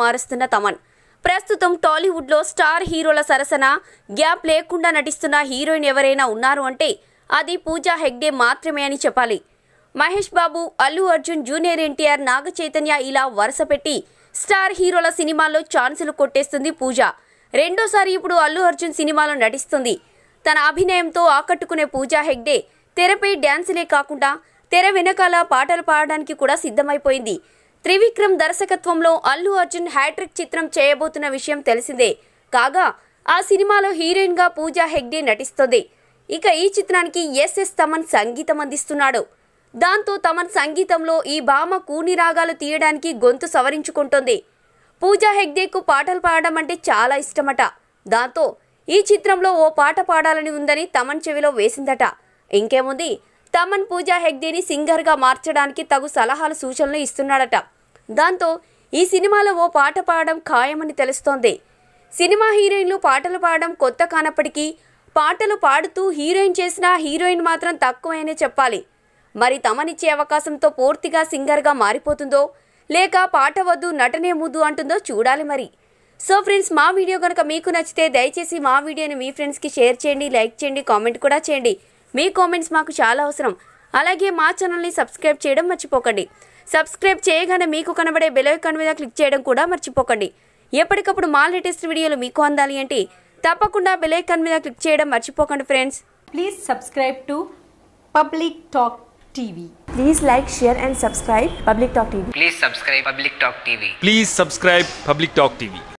మారుస్తున్న తమన్ ప్రస్తుతం టాలీవుడ్ లో స్టార్ హీరోల సరసన గ్యాప్ లేకుండా నటిస్తున్న హీరోయిన్ ఎవరైనా ఉన్నారు అంటే అది పూజా హెగ్డే మాత్రమే అని చెప్పాలి. మహేష్ బాబు, అల్లు అర్జున్, జూనియర్ ఎన్టీఆర్, నాగ చైతన్య ఇలా వరుస పెట్టి స్టార్ హీరోల సినిమాల్లో ఛాన్సులు కొట్టేస్తుంది పూజ. రెండోసారి ఇప్పుడు అల్లు అర్జున్ సినిమాలో నటిస్తుంది. తన అభినయంతో ఆకట్టుకునే పూజా హెగ్డే తెరపై డ్యాన్సులే కాకుండా తెర వెనకాల పాటలు పాడడానికి కూడా సిద్ధమైపోయింది. త్రివిక్రమ్ దర్శకత్వంలో అల్లు అర్జున్ హ్యాట్రిక్ చిత్రం చేయబోతున్న విషయం తెలిసిందే. కాగా ఆ సినిమాలో హీరోయిన్ గా పూజా హెగ్డే నటిస్తుంది. ఇక ఈ చిత్రానికి ఎస్ఎస్ తమన్ సంగీతం అందిస్తున్నాడు. దాంతో తమన్ సంగీతంలో ఈ భామ కూని రాగాలు తీయడానికి గొంతు సవరించుకుంటోంది. పూజా హెగ్డేకు పాటలు పాడడం అంటే చాలా ఇష్టమట. దాంతో ఈ చిత్రంలో ఓ పాట పాడాలని ఉందని తమన్ చెవిలో వేసిందట. ఇంకేముంది, తమన్ పూజా హెగ్డేని సింగర్గా మార్చడానికి తగు సలహాలు సూచనలు ఇస్తున్నాడట. దాంతో ఈ సినిమాలో ఓ పాట పాడడం ఖాయమని తెలుస్తోంది. సినిమా హీరోయిన్లు పాటలు పాడడం కొత్త కానప్పటికీ పాటలు పాడుతూ హీరోయిన్ చేసిన హీరోయిన్ మాత్రం తక్కువనే చెప్పాలి. మరి తమనిచ్చే అవకాశంతో పూర్తిగా సింగర్గా మారిపోతుందో లేక పాట వద్దు నటనే ముద్దు అంటుందో చూడాలి మరి. సో ఫ్రెండ్స్, మా వీడియో కనుక మీకు నచ్చితే దయచేసి మా వీడియోని మీ ఫ్రెండ్స్కి షేర్ చేయండి, లైక్ చేయండి, కామెంట్ కూడా చేయండి. మీ కామెంట్స్ మాకు చాలా అవసరం. అలాగే మా ఛానల్ని సబ్స్క్రైబ్ చేయడం మర్చిపోకండి. సబ్స్క్రైబ్ చేయగానే మీకు కనబడే బెల్ ఐకాన్ మీద క్లిక్ చేయడం కూడా మర్చిపోకండి. ఎప్పటికప్పుడు మా లేటెస్ట్ వీడియోలు మీకు అందాలి అంటే తప్పకుండా బెల్ ఐకాన్ మీద క్లిక్ చేయడం మర్చిపోకండి friends. Please subscribe to public talk TV. Please like, share and subscribe Public Talk TV. Please subscribe Public Talk TV. Please subscribe Public Talk TV.